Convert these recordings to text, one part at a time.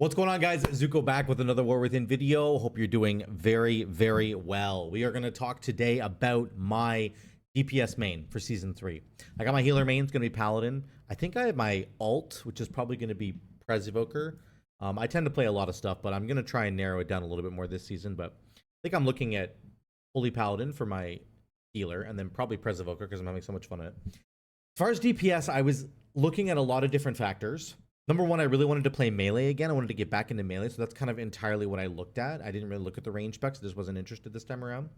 What's going on, guys? Zuko back with another War Within video. Hope you're doing very, very well. We are going to talk today about my DPS main for Season 3. I got my healer main. It's going to be Paladin. I think I have my ult, which is probably going to be Prez Evoker. I tend to play a lot of stuff, but I'm going to try and narrow it down a little bit more this season. But I think I'm looking at Holy Paladin for my healer, and then probably Prez Evoker because I'm having so much fun at it. As far as DPS, I was looking at a lot of different factors. Number one, I really wanted to play melee again. I wanted to get back into melee, so that's kind of entirely what I looked at. I didn't really look at the range specs. I just wasn't interested this time around.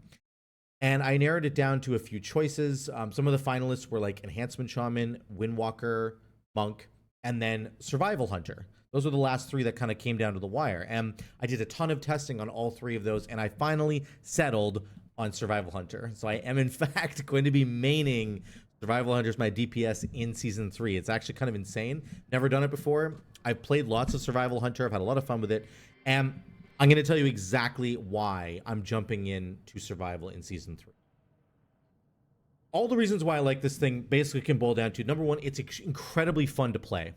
And I narrowed it down to a few choices. Some of the finalists were like Enhancement Shaman, Windwalker, Monk, and then Survival Hunter. Those were the last three that kind of came down to the wire. And I did a ton of testing on all three of those, and I finally settled on Survival Hunter. So I am, in fact, going to be maining Survival Hunter is my DPS in Season 3. It's actually kind of insane. Never done it before. I've played lots of Survival Hunter. I've had a lot of fun with it. And I'm going to tell you exactly why I'm jumping in to Survival in Season 3. All the reasons why I like this thing basically can boil down to, number one, it's incredibly fun to play.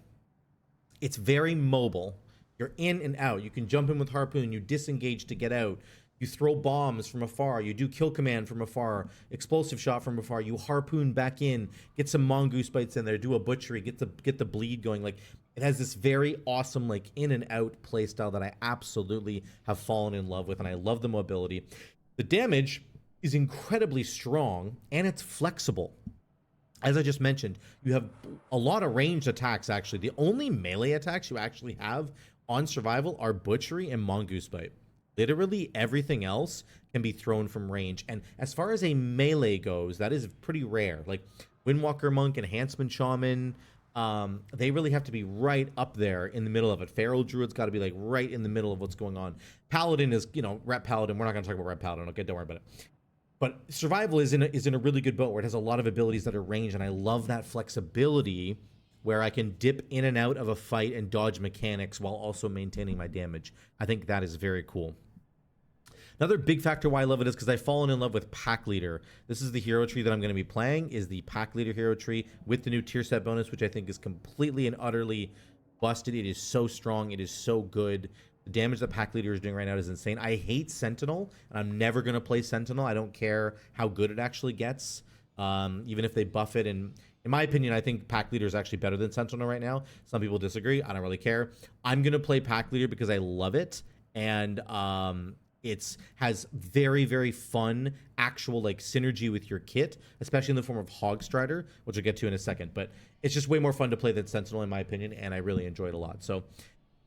It's very mobile. You're in and out. You can jump in with Harpoon. You disengage to get out. You throw bombs from afar. You do kill command from afar. Explosive shot from afar. You harpoon back in. Get some mongoose bites in there. Do a butchery. Get the bleed going. Like, it has this very awesome like in and out play style that I absolutely have fallen in love with, and I love the mobility. The damage is incredibly strong and it's flexible. As I just mentioned, you have a lot of ranged attacks. Actually, the only melee attacks you actually have on Survival are butchery and mongoose bite. Literally everything else can be thrown from range. And as far as a melee goes, that is pretty rare. Like Windwalker Monk, Enhancement Shaman, they really have to be right up there in the middle of it. Feral Druid's got to be like right in the middle of what's going on. Paladin is, you know, Rep Paladin. We're not going to talk about Rep Paladin. Okay, don't worry about it. But Survival is in a really good boat where it has a lot of abilities that are ranged, and I love that flexibility where I can dip in and out of a fight and dodge mechanics while also maintaining my damage. I think that is very cool. Another big factor why I love it is because I've fallen in love with Pack Leader. This is the hero tree that I'm going to be playing, is the Pack Leader hero tree with the new tier set bonus, which I think is completely and utterly busted. It is so strong. It is so good. The damage that Pack Leader is doing right now is insane. I hate Sentinel, and I'm never going to play Sentinel. I don't care how good it actually gets, even if they buff it. And in my opinion, I think Pack Leader is actually better than Sentinel right now. Some people disagree. I don't really care. I'm going to play Pack Leader because I love it. And it has very, very fun actual like synergy with your kit, especially in the form of Hogstrider, which we'll get to in a second. But it's just way more fun to play than Sentinel, in my opinion, and I really enjoy it a lot. So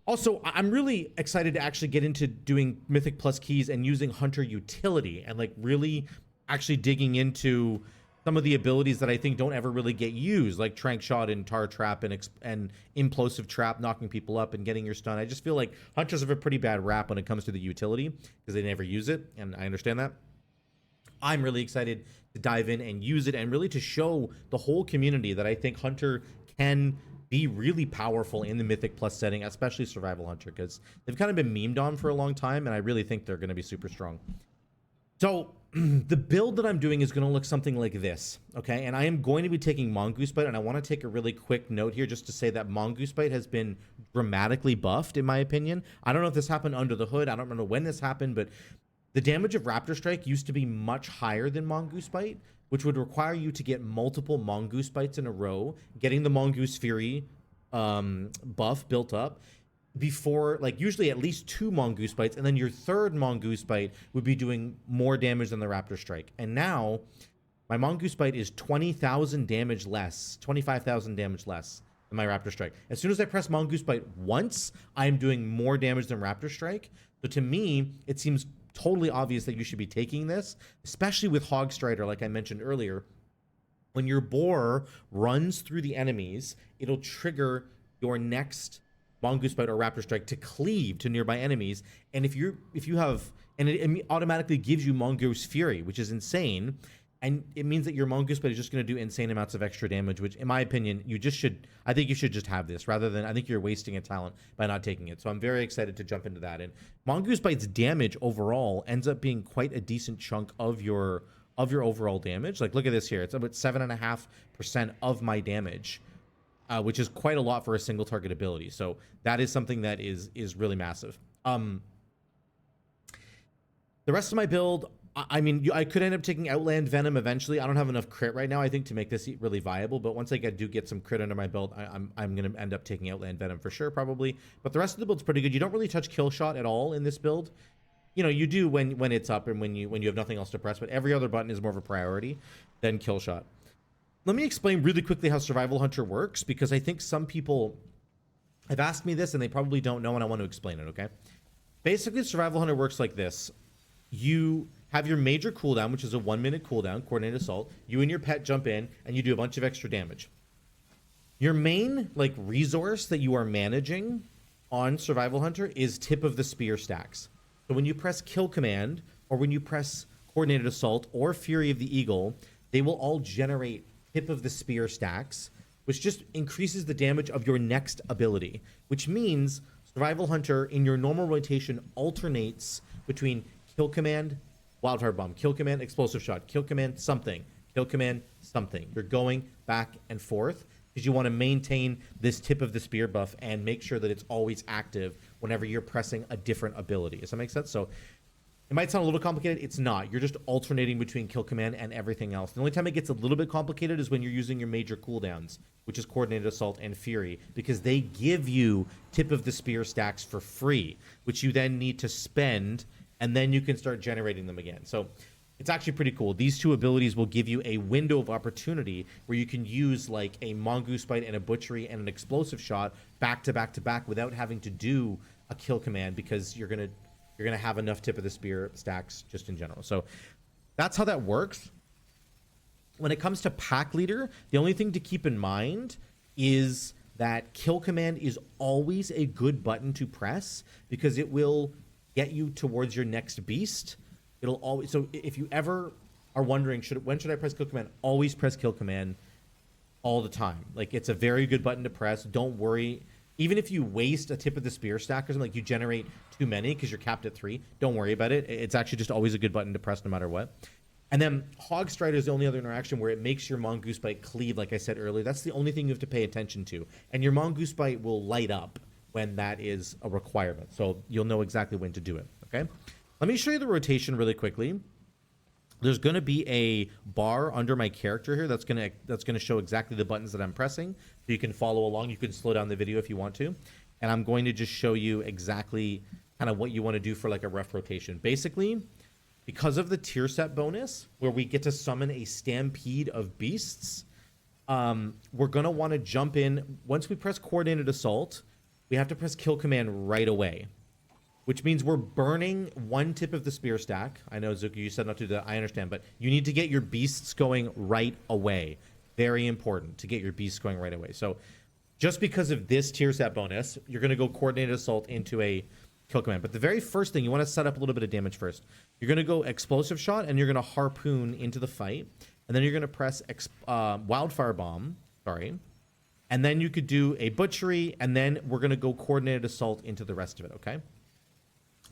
also, I'm really excited to actually get into doing Mythic Plus keys and using Hunter utility and like really actually digging into some of the abilities that I think don't ever really get used, like Trank Shot and Tar Trap and Implosive Trap, knocking people up and getting your stun. I just feel like Hunters have a pretty bad rap when it comes to the utility because they never use it, and I understand that. I'm really excited to dive in and use it and really to show the whole community that I think Hunter can be really powerful in the Mythic Plus setting, especially Survival Hunter, because they've kind of been memed on for a long time, and I really think they're going to be super strong. So the build that I'm doing is going to look something like this, okay? And I am going to be taking Mongoose Bite, and I want to take a really quick note here just to say that Mongoose Bite has been dramatically buffed, in my opinion. I don't know if this happened under the hood. I don't know when this happened, but the damage of Raptor Strike used to be much higher than Mongoose Bite, which would require you to get multiple Mongoose Bites in a row, getting the Mongoose Fury buff built up before, like, usually at least 2 Mongoose Bites, and then your third Mongoose Bite would be doing more damage than the Raptor Strike. And now my Mongoose Bite is 20,000 damage less, 25,000 damage less than my Raptor Strike. As soon as I press Mongoose Bite once, I'm doing more damage than Raptor Strike. So to me, it seems totally obvious that you should be taking this, especially with Hogstrider, like I mentioned earlier. When your boar runs through the enemies, it'll trigger your next Mongoose Bite or Raptor Strike to cleave to nearby enemies, and if you have, and it automatically gives you Mongoose Fury, which is insane, and it means that your Mongoose Bite is just going to do insane amounts of extra damage, which in my opinion I think you should just have this rather than, I think you're wasting a talent by not taking it. So I'm very excited to jump into that. And Mongoose Bite's damage overall ends up being quite a decent chunk of your overall damage. Like, look at this here, it's about 7.5% of my damage which is quite a lot for a single target ability. So that is something that is really massive. The rest of my build, I mean, I could end up taking Outland Venom eventually. I don't have enough crit right now, I think, to make this really viable. But once I do get some crit under my belt, I'm going to end up taking Outland Venom for sure, probably. But the rest of the build's pretty good. You don't really touch Kill Shot at all in this build. You know, you do when it's up and when you have nothing else to press. But every other button is more of a priority than Kill Shot. Let me explain really quickly how Survival Hunter works, because I think some people have asked me this and they probably don't know, and I want to explain it, okay? Basically, Survival Hunter works like this. You have your major cooldown, which is a 1 minute cooldown, coordinated assault. You and your pet jump in and you do a bunch of extra damage. Your main like resource that you are managing on Survival Hunter is tip of the spear stacks. So when you press kill command, or when you press coordinated assault or Fury of the Eagle, they will all generate tip of the spear stacks, which just increases the damage of your next ability, which means Survival Hunter in your normal rotation alternates between kill command, wildfire bomb, kill command, explosive shot, kill command, something, kill command, something. You're going back and forth because you want to maintain this tip of the spear buff and make sure that it's always active whenever you're pressing a different ability. Does that make sense? So it might sound a little complicated. It's not. You're just alternating between kill command and everything else. The only time it gets a little bit complicated is when you're using your major cooldowns, which is coordinated assault and fury, because they give you tip of the spear stacks for free, which you then need to spend, and then you can start generating them again. So it's actually pretty cool. These two abilities will give you a window of opportunity where you can use like a mongoose bite and a butchery and an explosive shot back to back to back without having to do a kill command, because you're gonna have enough tip of the spear stacks just in general. So that's how that works. When it comes to pack leader, the only thing to keep in mind is that kill command is always a good button to press, because it will get you towards your next beast. It'll always, so if you ever are wondering when should I press kill command, always press kill command all the time. Like, it's a very good button to press. Don't worry. Even if you waste a tip of the spear stack or something, like you generate too many because you're capped at 3, don't worry about it. It's actually just always a good button to press no matter what. And then Hog Strider is the only other interaction where it makes your Mongoose Bite cleave, like I said earlier. That's the only thing you have to pay attention to. And your Mongoose Bite will light up when that is a requirement. So you'll know exactly when to do it, okay? Let me show you the rotation really quickly. There's going to be a bar under my character here that's going to show exactly the buttons that I'm pressing, so you can follow along. You can slow down the video if you want to, and I'm going to just show you exactly kind of what you want to do for like a rough rotation. Basically, because of the tier set bonus where we get to summon a stampede of beasts, we're going to want to jump in. Once we press coordinated assault, we have to press kill command right away, which means we're burning 1 tip of the spear stack. I know, Zuko, you said not to do that. I understand, but you need to get your beasts going right away. Very important to get your beasts going right away. So just because of this tier set bonus, you're going to go coordinated assault into a kill command. But the very first thing, you want to set up a little bit of damage first. You're going to go explosive shot, and you're going to harpoon into the fight. And then you're going to press wildfire bomb. Sorry. And then you could do a butchery, and then we're going to go coordinated assault into the rest of it, okay?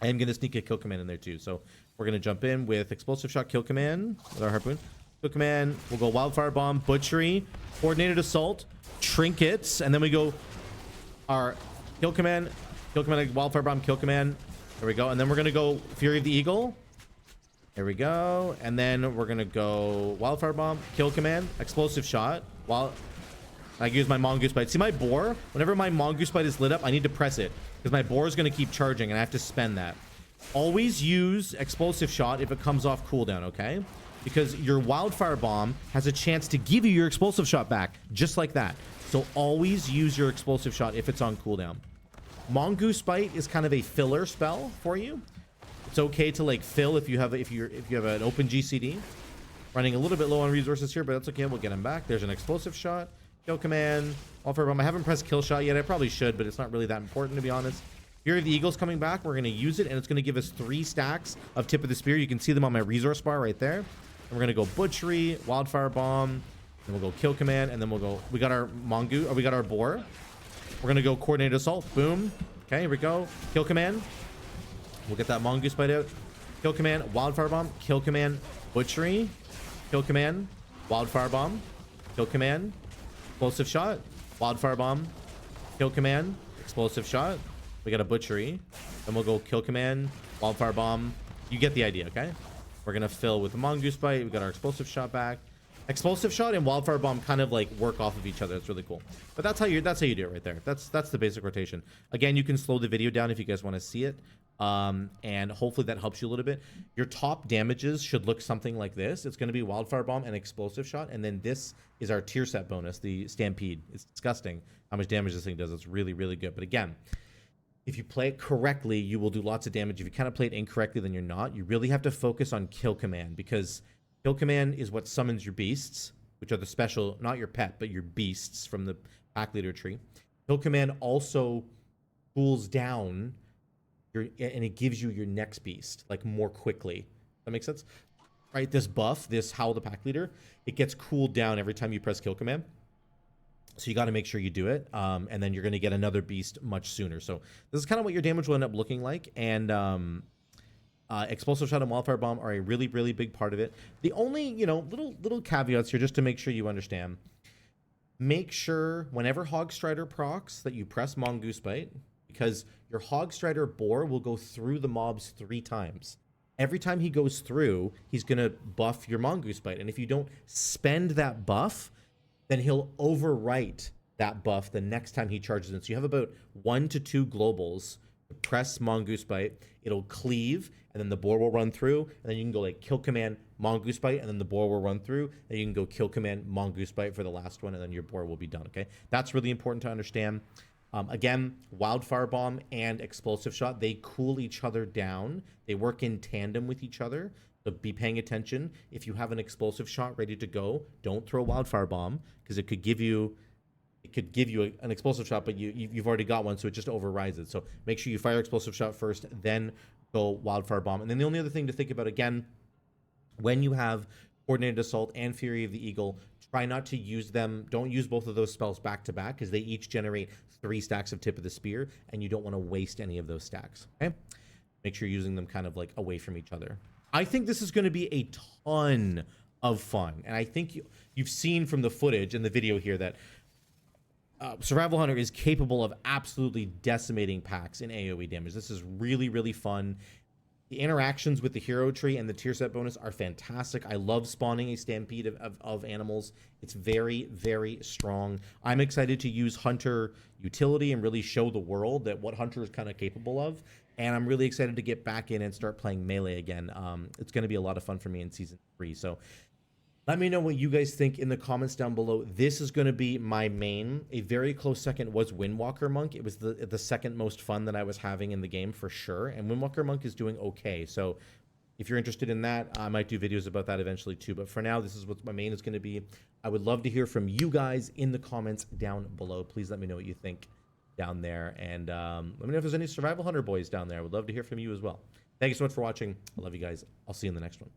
I am going to sneak a kill command in there too. So we're going to jump in with explosive shot, kill command with our harpoon. Kill command, we'll go wildfire bomb, butchery, coordinated assault, trinkets, and then we go our kill command, wildfire bomb, kill command. There we go. And then we're going to go Fury of the Eagle. There we go. And then we're going to go wildfire bomb, kill command, explosive shot. I use my mongoose bite. See my boar? Whenever my mongoose bite is lit up, I need to press it, because my boar is going to keep charging and I have to spend that. Always use explosive shot if it comes off cooldown, okay? Because your wildfire bomb has a chance to give you your explosive shot back, just like that. So always use your explosive shot if it's on cooldown. Mongoose bite is kind of a filler spell for you. It's okay to like fill if you have an open GCD. Running a little bit low on resources here, but that's okay. We'll get him back. There's an explosive shot. Kill command, wildfire bomb. I haven't pressed kill shot yet. I probably should, but it's not really that important, to be honest. Fury of the Eagle's coming back. We're going to use it, and it's going to give us 3 stacks of tip of the spear. You can see them on my resource bar right there. And we're going to go butchery, wildfire bomb, then we'll go kill command, and then we'll go. We got our mongoose, or we got our boar. We're going to go coordinated assault. Boom. Okay, here we go. Kill command. We'll get that mongoose bite out. Kill command, wildfire bomb, kill command, butchery, kill command, wildfire bomb, kill command, explosive shot, Wildfire Bomb, Kill Command, Explosive Shot. We got a Butchery. Then we'll go Kill Command, Wildfire Bomb. You get the idea, okay? We're going to fill with the Mongoose Bite. We got our Explosive Shot back. Explosive Shot and Wildfire Bomb kind of like work off of each other. It's really cool. But that's how you do it right there. That's the basic rotation. Again, you can slow the video down if you guys want to see it. And hopefully that helps you a little bit. Your top damages should look something like this. It's going to be Wildfire Bomb and Explosive Shot, and then this is our tier set bonus, the Stampede. It's disgusting how much damage this thing does. It's really, really good. But again, if you play it correctly, you will do lots of damage. If you kind of play it incorrectly, then you're not. You really have to focus on Kill Command, because Kill Command is what summons your beasts, which are the special, not your pet, but your beasts from the pack leader tree. Kill Command also cools down and it gives you your next beast like more quickly. That makes sense, right? This buff, this Howl the Pack Leader, it gets cooled down every time you press Kill Command. So you got to make sure you do it, and then you're going to get another beast much sooner. So this is kind of what your damage will end up looking like, and Explosive Shot and Wildfire Bomb are a really, really big part of it. The only, you know, little caveats here just to make sure you understand. Make sure whenever Hogstrider procs that you press Mongoose Bite, because your Hogstrider boar will go through the mobs 3 times. Every time he goes through, he's going to buff your Mongoose Bite. And if you don't spend that buff, then he'll overwrite that buff the next time he charges in. So you have about 1 to 2 globals. Press Mongoose Bite, it'll cleave, and then the boar will run through, and then you can go like Kill Command, Mongoose Bite, and then the boar will run through, and you can go Kill Command, Mongoose Bite for the last one, and then your boar will be done, okay? That's really important to understand. Again, Wildfire Bomb and Explosive Shot, they cool each other down. They work in tandem with each other, so be paying attention. If you have an Explosive Shot ready to go, don't throw Wildfire Bomb, because it could give you an Explosive Shot, but you've already got one, so it just overrides it. So make sure you fire Explosive Shot first, then go Wildfire Bomb. And then the only other thing to think about, again, when you have Coordinated Assault and Fury of the Eagle, try not to use them. Don't use both of those spells back to back, because they each generate 3 stacks of Tip of the Spear, and you don't want to waste any of those stacks, okay? Make sure you're using them kind of like away from each other. I think this is going to be a ton of fun, and I think you've seen from the footage and the video here that Survival Hunter is capable of absolutely decimating packs in AoE damage. This is really, really fun. The interactions with the hero tree and the tier set bonus are fantastic. I love spawning a stampede of animals. It's very, very strong. I'm excited to use Hunter utility and really show the world that what Hunter is kind of capable of. And I'm really excited to get back in and start playing Melee again. It's going to be a lot of fun for me in Season 3. So let me know what you guys think in the comments down below. This is going to be my main. A very close second was Windwalker Monk. It was the second most fun that I was having in the game for sure. And Windwalker Monk is doing okay. So if you're interested in that, I might do videos about that eventually too. But for now, this is what my main is going to be. I would love to hear from you guys in the comments down below. Please let me know what you think down there. And let me know if there's any Survival Hunter boys down there. I would love to hear from you as well. Thank you so much for watching. I love you guys. I'll see you in the next one.